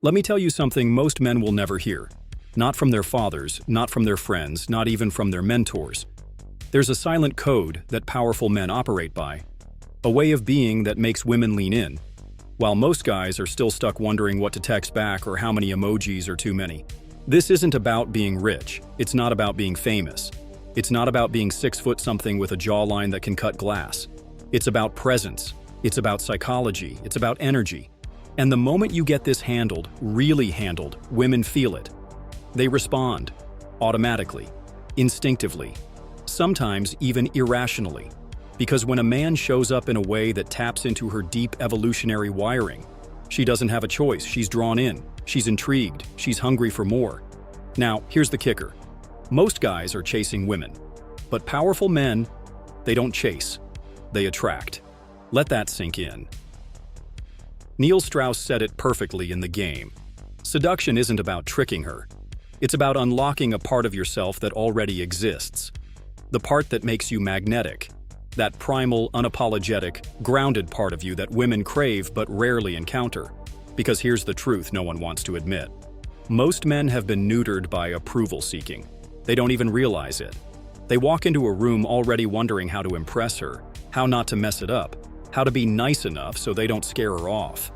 Let me tell you something most men will never hear. Not from their fathers, not from their friends, not even from their mentors. There's a silent code that powerful men operate by. A way of being that makes women lean in, while most guys are still stuck wondering what to text back or how many emojis are too many. This isn't about being rich. It's not about being famous. It's not about being 6 foot something with a jawline that can cut glass. It's about presence. It's about psychology. It's about energy. And the moment you get this handled, really handled, women feel it. They respond, automatically, instinctively, sometimes even irrationally. Because when a man shows up in a way that taps into her deep evolutionary wiring, she doesn't have a choice. She's drawn in. She's intrigued. She's hungry for more. Now, here's the kicker. Most guys are chasing women, but powerful men, they don't chase. They attract. Let that sink in. Neil Strauss said it perfectly in The Game. Seduction isn't about tricking her. It's about unlocking a part of yourself that already exists. The part that makes you magnetic. That primal, unapologetic, grounded part of you that women crave but rarely encounter. Because here's the truth no one wants to admit. Most men have been neutered by approval seeking. They don't even realize it. They walk into a room already wondering how to impress her, how not to mess it up, how to be nice enough so they don't scare her off.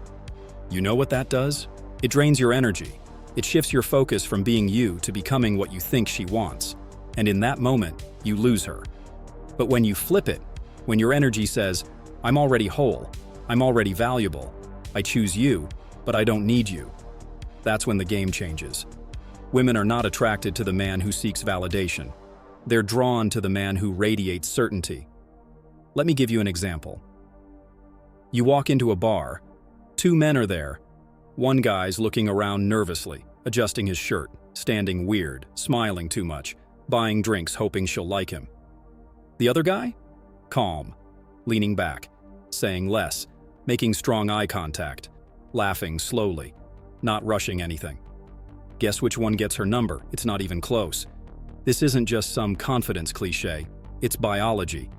You know what that does? It drains your energy. It shifts your focus from being you to becoming what you think she wants. And in that moment, you lose her. But when you flip it, when your energy says, I'm already whole, I'm already valuable, I choose you, but I don't need you, that's when the game changes. Women are not attracted to the man who seeks validation. They're drawn to the man who radiates certainty. Let me give you an example. You walk into a bar. 2 men are there. One guy's looking around nervously, adjusting his shirt, standing weird, smiling too much, buying drinks hoping she'll like him. The other guy? Calm, leaning back, saying less, making strong eye contact, laughing slowly, not rushing anything. Guess which one gets her number? It's not even close. This isn't just some confidence cliche. It's biology.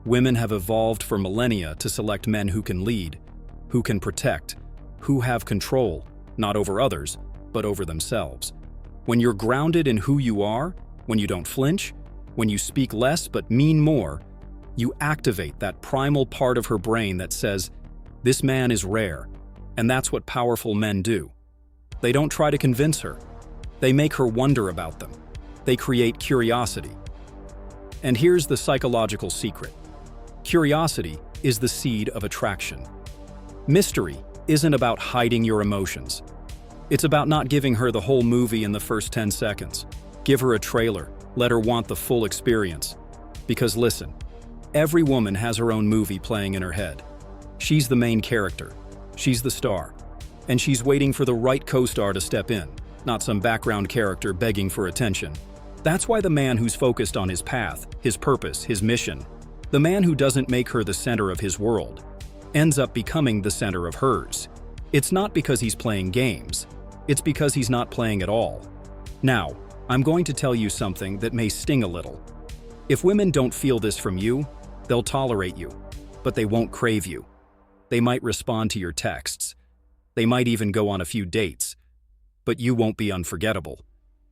Women have evolved for millennia to select men who can lead, who can protect, who have control, not over others, but over themselves. When you're grounded in who you are, when you don't flinch, when you speak less but mean more, you activate that primal part of her brain that says, this man is rare. And that's what powerful men do. They don't try to convince her. They make her wonder about them. They create curiosity. And here's the psychological secret. Curiosity is the seed of attraction. Mystery isn't about hiding your emotions. It's about not giving her the whole movie in the first 10 seconds. Give her a trailer. Let her want the full experience. Because listen, every woman has her own movie playing in her head. She's the main character. She's the star. And she's waiting for the right co-star to step in, not some background character begging for attention. That's why the man who's focused on his path, his purpose, his mission, the man who doesn't make her the center of his world, ends up becoming the center of hers. It's not because he's playing games. It's because he's not playing at all. Now, I'm going to tell you something that may sting a little. If women don't feel this from you, they'll tolerate you, but they won't crave you. They might respond to your texts. They might even go on a few dates. But you won't be unforgettable.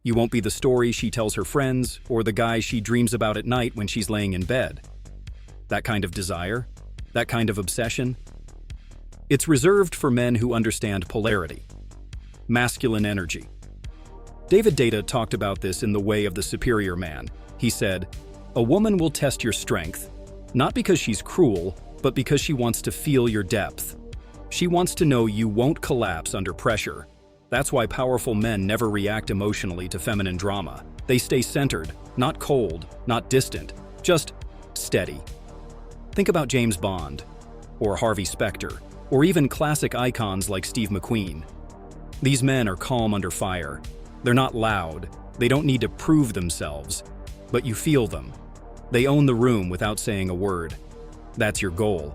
You won't be the story she tells her friends or the guy she dreams about at night when she's laying in bed. That kind of desire, that kind of obsession, it's reserved for men who understand polarity, masculine energy. David Data talked about this in The Way of the Superior Man. He said, a woman will test your strength, not because she's cruel, but because she wants to feel your depth. She wants to know you won't collapse under pressure. That's why powerful men never react emotionally to feminine drama. They stay centered, not cold, not distant, just steady. Think about James Bond, or Harvey Specter, or even classic icons like Steve McQueen. These men are calm under fire. They're not loud. They don't need to prove themselves, but you feel them. They own the room without saying a word. That's your goal.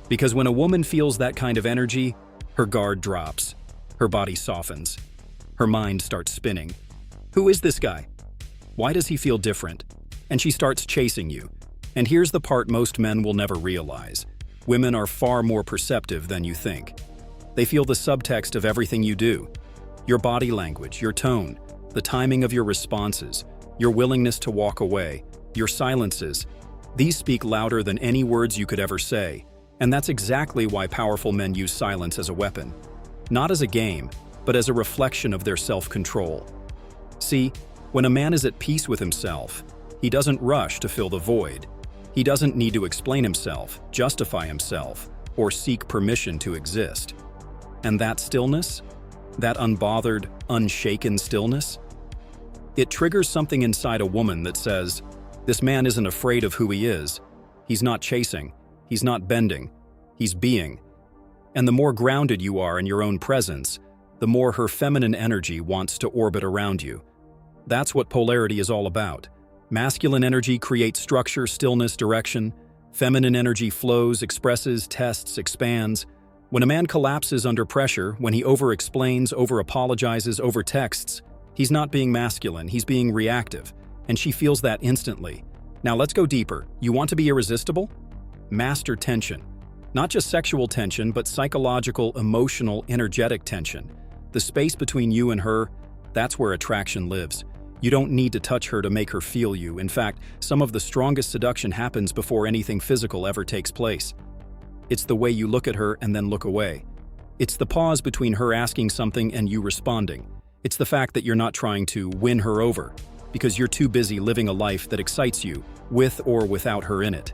Because when a woman feels that kind of energy, her guard drops, her body softens, her mind starts spinning. Who is this guy? Why does he feel different? And she starts chasing you. And here's the part most men will never realize. Women are far more perceptive than you think. They feel the subtext of everything you do. Your body language, your tone, the timing of your responses, your willingness to walk away, your silences, these speak louder than any words you could ever say. And that's exactly why powerful men use silence as a weapon. Not as a game, but as a reflection of their self-control. See, when a man is at peace with himself, he doesn't rush to fill the void. He doesn't need to explain himself, justify himself, or seek permission to exist. And that stillness, that unbothered, unshaken stillness, it triggers something inside a woman that says, this man isn't afraid of who he is. He's not chasing. He's not bending. He's being. And the more grounded you are in your own presence, the more her feminine energy wants to orbit around you. That's what polarity is all about. Masculine energy creates structure, stillness, direction. Feminine energy flows, expresses, tests, expands. When a man collapses under pressure, when he over-explains, over-apologizes, over-texts, he's not being masculine, he's being reactive. And she feels that instantly. Now let's go deeper. You want to be irresistible? Master tension. Not just sexual tension, but psychological, emotional, energetic tension. The space between you and her, that's where attraction lives. You don't need to touch her to make her feel you. In fact, some of the strongest seduction happens before anything physical ever takes place. It's the way you look at her and then look away. It's the pause between her asking something and you responding. It's the fact that you're not trying to win her over, because you're too busy living a life that excites you, with or without her in it.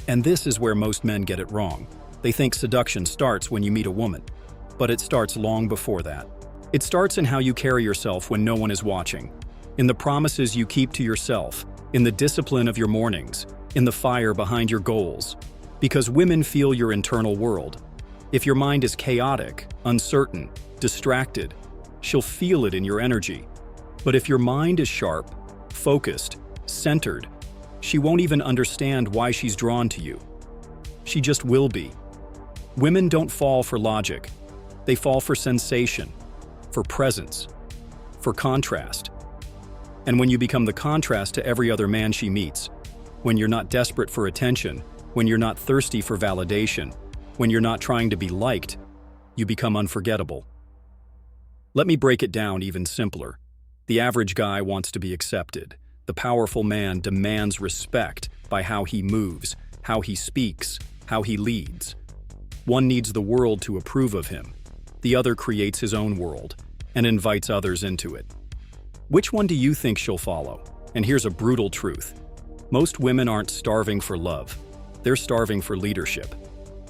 And this is where most men get it wrong. They think seduction starts when you meet a woman, but it starts long before that. It starts in how you carry yourself when no one is watching, in the promises you keep to yourself, in the discipline of your mornings, in the fire behind your goals. Because women feel your internal world. If your mind is chaotic, uncertain, distracted, she'll feel it in your energy. But if your mind is sharp, focused, centered, she won't even understand why she's drawn to you. She just will be. Women don't fall for logic. They fall for sensation, for presence, for contrast. And when you become the contrast to every other man she meets, when you're not desperate for attention, when you're not thirsty for validation, when you're not trying to be liked, you become unforgettable. Let me break it down even simpler. The average guy wants to be accepted. The powerful man demands respect by how he moves, how he speaks, how he leads. One needs the world to approve of him. The other creates his own world and invites others into it. Which one do you think she'll follow? And here's a brutal truth. Most women aren't starving for love. They're starving for leadership.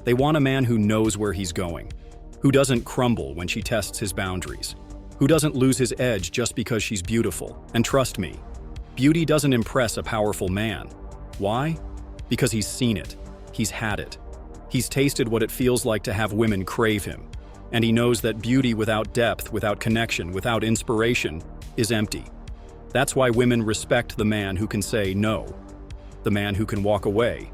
They want a man who knows where he's going, who doesn't crumble when she tests his boundaries, who doesn't lose his edge just because she's beautiful. And trust me, beauty doesn't impress a powerful man. Why? Because he's seen it. He's had it. He's tasted what it feels like to have women crave him. And he knows that beauty without depth, without connection, without inspiration, is empty. That's why women respect the man who can say no, the man who can walk away,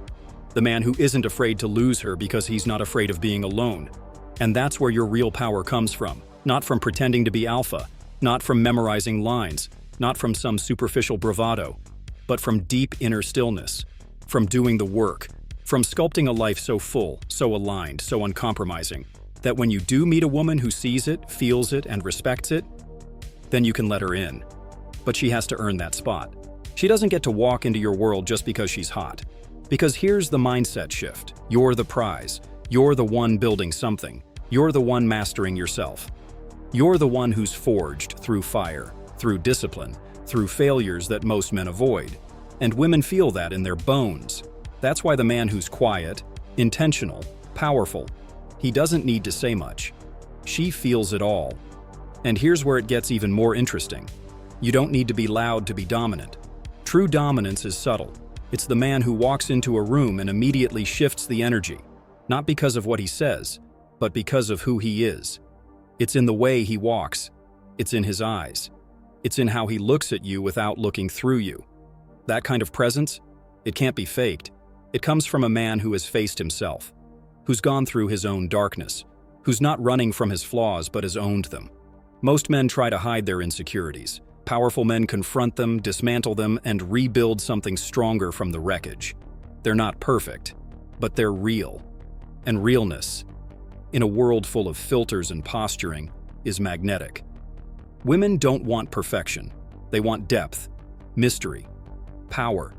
the man who isn't afraid to lose her because he's not afraid of being alone. And that's where your real power comes from. Not from pretending to be alpha, not from memorizing lines, not from some superficial bravado, but from deep inner stillness, from doing the work, from sculpting a life so full, so aligned, so uncompromising, that when you do meet a woman who sees it, feels it, and respects it, then you can let her in. But she has to earn that spot. She doesn't get to walk into your world just because she's hot. Because here's the mindset shift. You're the prize. You're the one building something. You're the one mastering yourself. You're the one who's forged through fire, through discipline, through failures that most men avoid. And women feel that in their bones. That's why the man who's quiet, intentional, powerful, he doesn't need to say much. She feels it all. And here's where it gets even more interesting. You don't need to be loud to be dominant. True dominance is subtle. It's the man who walks into a room and immediately shifts the energy, not because of what he says, but because of who he is. It's in the way he walks. It's in his eyes. It's in how he looks at you without looking through you. That kind of presence, it can't be faked. It comes from a man who has faced himself, who's gone through his own darkness, who's not running from his flaws but has owned them. Most men try to hide their insecurities. Powerful men confront them, dismantle them, and rebuild something stronger from the wreckage. They're not perfect, but they're real. And realness, in a world full of filters and posturing, is magnetic. Women don't want perfection. They want depth, mystery, power.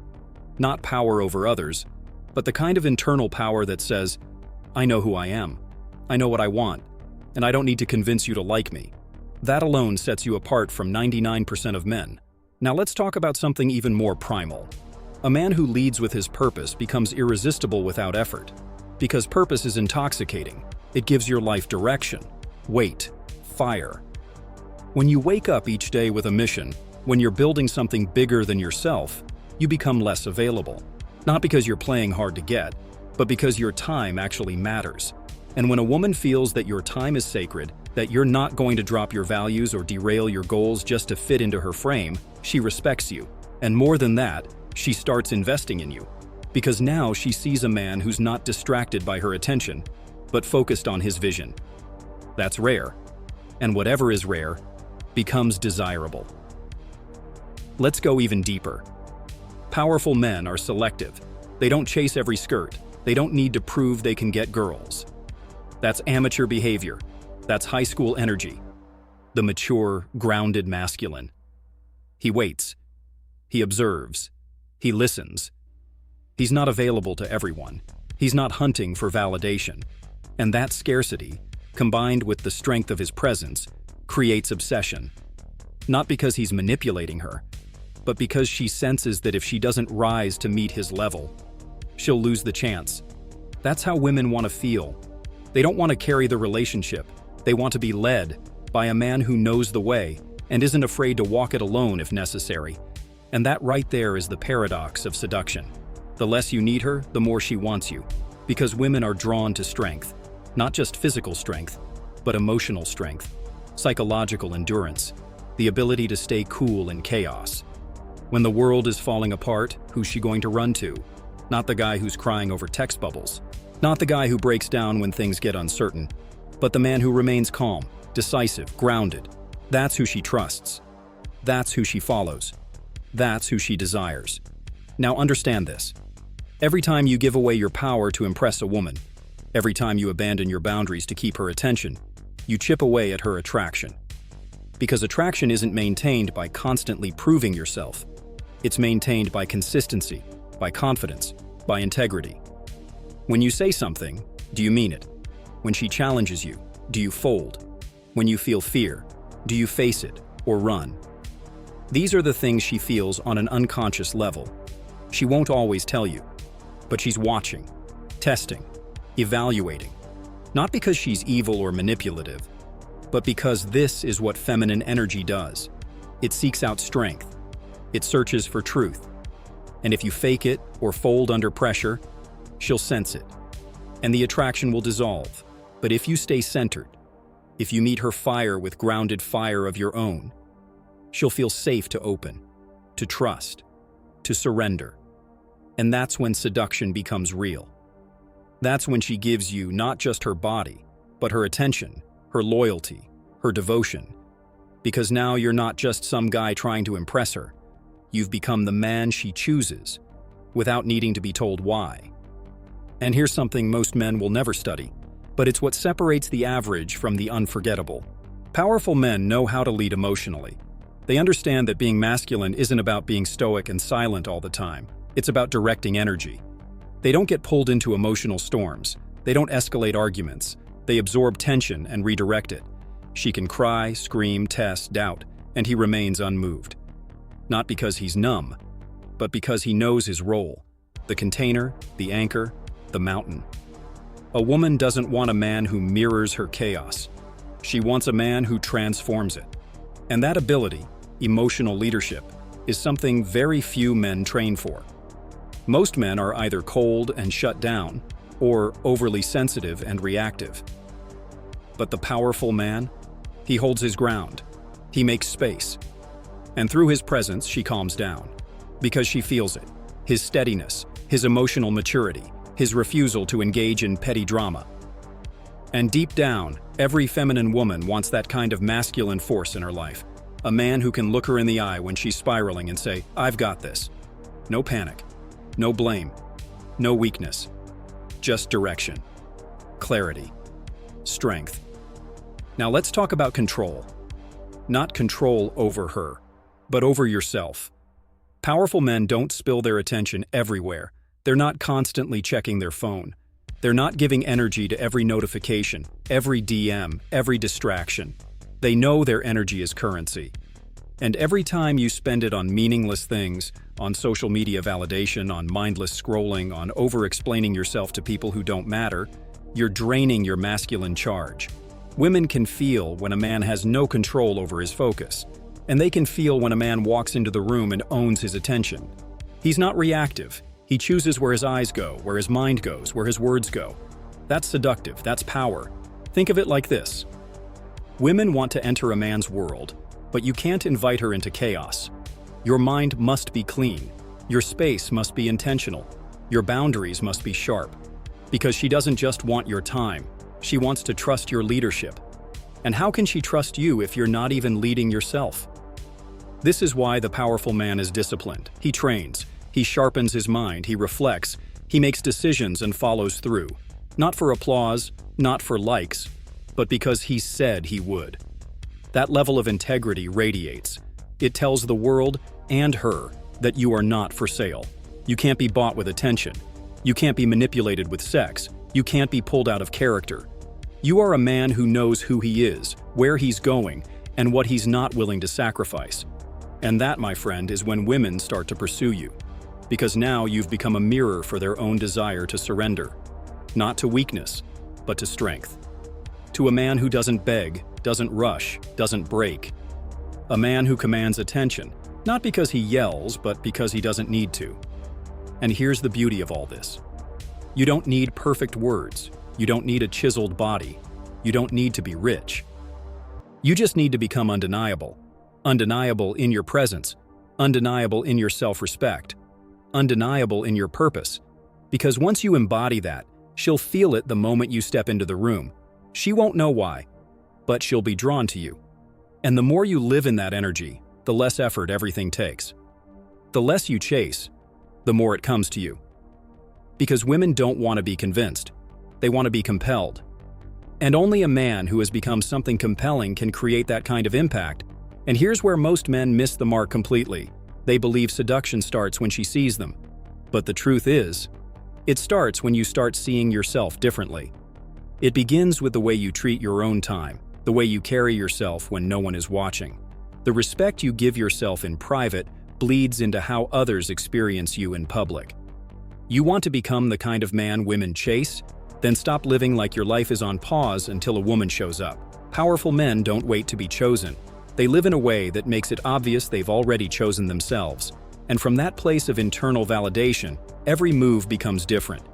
Not power over others, but the kind of internal power that says, I know who I am, I know what I want, and I don't need to convince you to like me. That alone sets you apart from 99% of men. Now let's talk about something even more primal. A man who leads with his purpose becomes irresistible without effort. Because purpose is intoxicating. It gives your life direction, weight, fire. When you wake up each day with a mission, when you're building something bigger than yourself, you become less available. Not because you're playing hard to get, but because your time actually matters. And when a woman feels that your time is sacred, that you're not going to drop your values or derail your goals just to fit into her frame, she respects you. And more than that, she starts investing in you. Because now she sees a man who's not distracted by her attention, but focused on his vision. That's rare. And whatever is rare becomes desirable. Let's go even deeper. Powerful men are selective. They don't chase every skirt. They don't need to prove they can get girls. That's amateur behavior. That's high school energy. The mature, grounded masculine. He waits. He observes. He listens. He's not available to everyone. He's not hunting for validation. And that scarcity, combined with the strength of his presence, creates obsession. Not because he's manipulating her, but because she senses that if she doesn't rise to meet his level, she'll lose the chance. That's how women want to feel. They don't want to carry the relationship. They want to be led by a man who knows the way and isn't afraid to walk it alone if necessary. And that right there is the paradox of seduction. The less you need her, the more she wants you. Because women are drawn to strength. Not just physical strength, but emotional strength, psychological endurance, the ability to stay cool in chaos. When the world is falling apart, who's she going to run to? Not the guy who's crying over text bubbles. Not the guy who breaks down when things get uncertain, but the man who remains calm, decisive, grounded. That's who she trusts. That's who she follows. That's who she desires. Now understand this. Every time you give away your power to impress a woman, every time you abandon your boundaries to keep her attention, you chip away at her attraction. Because attraction isn't maintained by constantly proving yourself. It's maintained by consistency, by confidence, by integrity. When you say something, do you mean it? When she challenges you, do you fold? When you feel fear, do you face it or run? These are the things she feels on an unconscious level. She won't always tell you, but she's watching, testing, evaluating. Not because she's evil or manipulative, but because this is what feminine energy does. It seeks out strength. It searches for truth. And if you fake it or fold under pressure, she'll sense it. And the attraction will dissolve. But if you stay centered, if you meet her fire with grounded fire of your own, she'll feel safe to open, to trust, to surrender. And that's when seduction becomes real. That's when she gives you not just her body, but her attention, her loyalty, her devotion. Because now you're not just some guy trying to impress her. You've become the man she chooses, without needing to be told why. And here's something most men will never study, but it's what separates the average from the unforgettable. Powerful men know how to lead emotionally. They understand that being masculine isn't about being stoic and silent all the time. It's about directing energy. They don't get pulled into emotional storms. They don't escalate arguments. They absorb tension and redirect it. She can cry, scream, test, doubt, and he remains unmoved. Not because he's numb, but because he knows his role. The container, the anchor, the mountain. A woman doesn't want a man who mirrors her chaos. She wants a man who transforms it. And that ability, emotional leadership, is something very few men train for. Most men are either cold and shut down, or overly sensitive and reactive. But the powerful man, he holds his ground. He makes space. And through his presence, she calms down. Because she feels it. His steadiness, his emotional maturity, his refusal to engage in petty drama. And deep down, every feminine woman wants that kind of masculine force in her life. A man who can look her in the eye when she's spiraling and say, "I've got this." No panic, no blame, no weakness. Just direction, clarity, strength. Now let's talk about control. not control over her, but over yourself. Powerful men don't spill their attention everywhere. They're not constantly checking their phone. They're not giving energy to every notification, every DM, every distraction. They know their energy is currency. And every time you spend it on meaningless things, on social media validation, on mindless scrolling, on over-explaining yourself to people who don't matter, you're draining your masculine charge. Women can feel when a man has no control over his focus, and they can feel when a man walks into the room and owns his attention. He's not reactive. He chooses where his eyes go, where his mind goes, where his words go. That's seductive, that's power. Think of it like this. Women want to enter a man's world, but you can't invite her into chaos. Your mind must be clean. Your space must be intentional. Your boundaries must be sharp. Because she doesn't just want your time. She wants to trust your leadership. And how can she trust you if you're not even leading yourself? This is why the powerful man is disciplined. He trains. He sharpens his mind. He reflects. He makes decisions and follows through. Not for applause, not for likes, but because he said he would. That level of integrity radiates. It tells the world and her that you are not for sale. You can't be bought with attention. You can't be manipulated with sex. You can't be pulled out of character. You are a man who knows who he is, where he's going, and what he's not willing to sacrifice. And that, my friend, is when women start to pursue you. Because now you've become a mirror for their own desire to surrender. Not to weakness, but to strength. To a man who doesn't beg, doesn't rush, doesn't break. A man who commands attention, not because he yells, but because he doesn't need to. And here's the beauty of all this. You don't need perfect words. You don't need a chiseled body. You don't need to be rich. You just need to become undeniable. Undeniable in your presence. Undeniable in your self-respect. Undeniable in your purpose. Because once you embody that, she'll feel it the moment you step into the room. She won't know why, but she'll be drawn to you. And the more you live in that energy, the less effort everything takes. The less you chase, the more it comes to you. Because women don't want to be convinced. They want to be compelled. And only a man who has become something compelling can create that kind of impact. And here's where most men miss the mark completely. They believe seduction starts when she sees them. But the truth is, it starts when you start seeing yourself differently. It begins with the way you treat your own time, the way you carry yourself when no one is watching. The respect you give yourself in private bleeds into how others experience you in public. You want to become the kind of man women chase? Then stop living like your life is on pause until a woman shows up. Powerful men don't wait to be chosen. They live in a way that makes it obvious they've already chosen themselves. And from that place of internal validation, every move becomes different.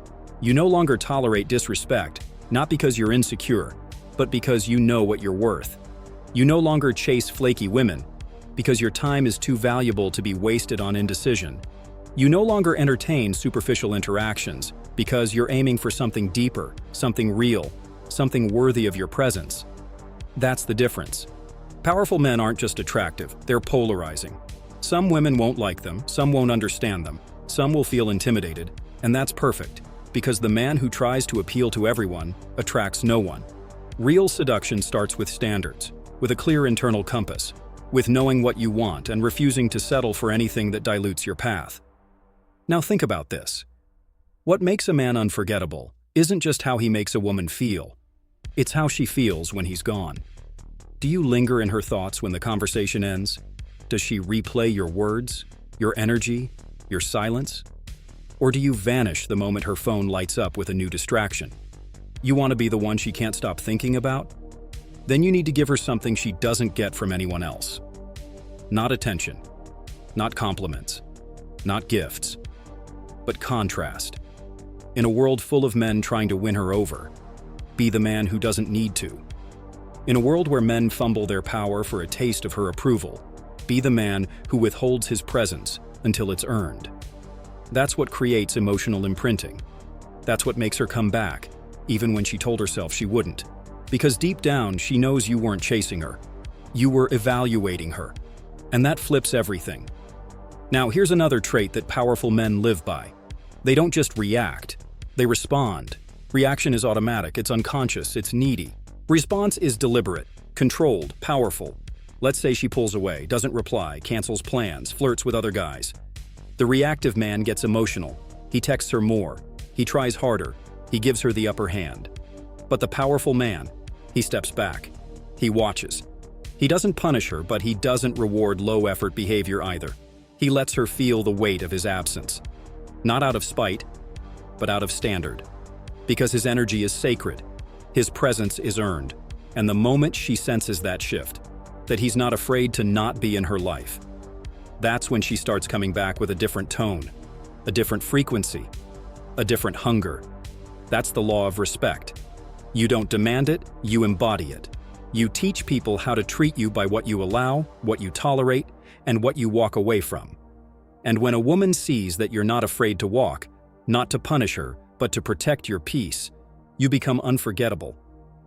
You no longer tolerate disrespect, not because you're insecure, but because you know what you're worth. You no longer chase flaky women, because your time is too valuable to be wasted on indecision. You no longer entertain superficial interactions, because you're aiming for something deeper, something real, something worthy of your presence. That's the difference. Powerful men aren't just attractive, they're polarizing. Some women won't like them, some won't understand them, some will feel intimidated, and that's perfect, because the man who tries to appeal to everyone attracts no one. Real seduction starts with standards, with a clear internal compass, with knowing what you want and refusing to settle for anything that dilutes your path. Now think about this. What makes a man unforgettable isn't just how he makes a woman feel, it's how she feels when he's gone. Do you linger in her thoughts when the conversation ends? Does she replay your words, your energy, your silence? Or do you vanish the moment her phone lights up with a new distraction? You want to be the one she can't stop thinking about? Then you need to give her something she doesn't get from anyone else. Not attention, not compliments, not gifts, but contrast. In a world full of men trying to win her over, be the man who doesn't need to. In a world where men fumble their power for a taste of her approval, be the man who withholds his presence until it's earned. That's what creates emotional imprinting. That's what makes her come back, even when she told herself she wouldn't. Because deep down, she knows you weren't chasing her. You were evaluating her. And that flips everything. Now, here's another trait that powerful men live by. They don't just react, they respond. Reaction is automatic, it's unconscious, it's needy. Response is deliberate, controlled, powerful. Let's say she pulls away, doesn't reply, cancels plans, flirts with other guys. The reactive man gets emotional. He texts her more. He tries harder. He gives her the upper hand. But the powerful man, he steps back. He watches. He doesn't punish her, but he doesn't reward low-effort behavior either. He lets her feel the weight of his absence. Not out of spite, but out of standard. Because his energy is sacred. His presence is earned. And the moment she senses that shift, that he's not afraid to not be in her life, that's when she starts coming back with a different tone, a different frequency, a different hunger. That's the law of respect. You don't demand it, you embody it. You teach people how to treat you by what you allow, what you tolerate, and what you walk away from. And when a woman sees that you're not afraid to walk, not to punish her, but to protect your peace, you become unforgettable.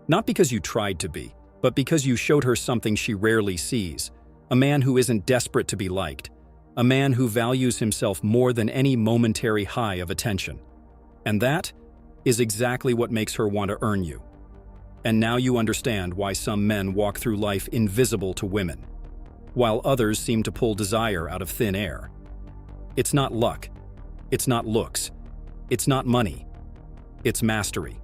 Not because you tried to be, but because you showed her something she rarely sees. A man who isn't desperate to be liked. A man who values himself more than any momentary high of attention. And that is exactly what makes her want to earn you. And now you understand why some men walk through life invisible to women, while others seem to pull desire out of thin air. It's not luck. It's not looks. It's not money. It's mastery.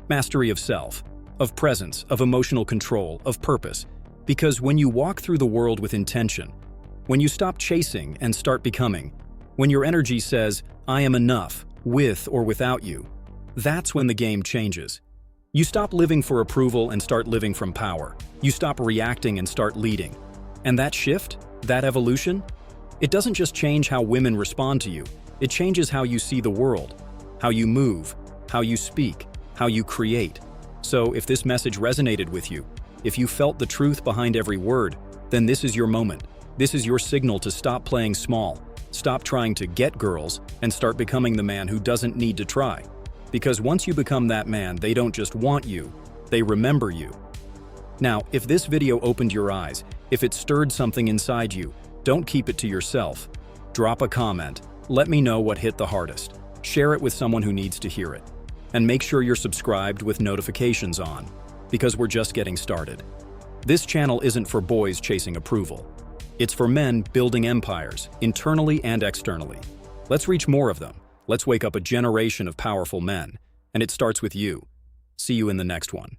Mastery of self, of presence, of emotional control, of purpose. Because when you walk through the world with intention, when you stop chasing and start becoming, when your energy says, I am enough, with or without you, that's when the game changes. You stop living for approval and start living from power. You stop reacting and start leading. And that shift, that evolution, it doesn't just change how women respond to you. It changes how you see the world, how you move, how you speak, how you create. So if this message resonated with you, if you felt the truth behind every word, then this is your moment. This is your signal to stop playing small, stop trying to get girls, and start becoming the man who doesn't need to try. Because once you become that man, they don't just want you, they remember you. Now, if this video opened your eyes, if it stirred something inside you, don't keep it to yourself. Drop a comment, let me know what hit the hardest. Share it with someone who needs to hear it. And make sure you're subscribed with notifications on, because we're just getting started. This channel isn't for boys chasing approval. It's for men building empires, internally and externally. Let's reach more of them. Let's wake up a generation of powerful men. And it starts with you. See you in the next one.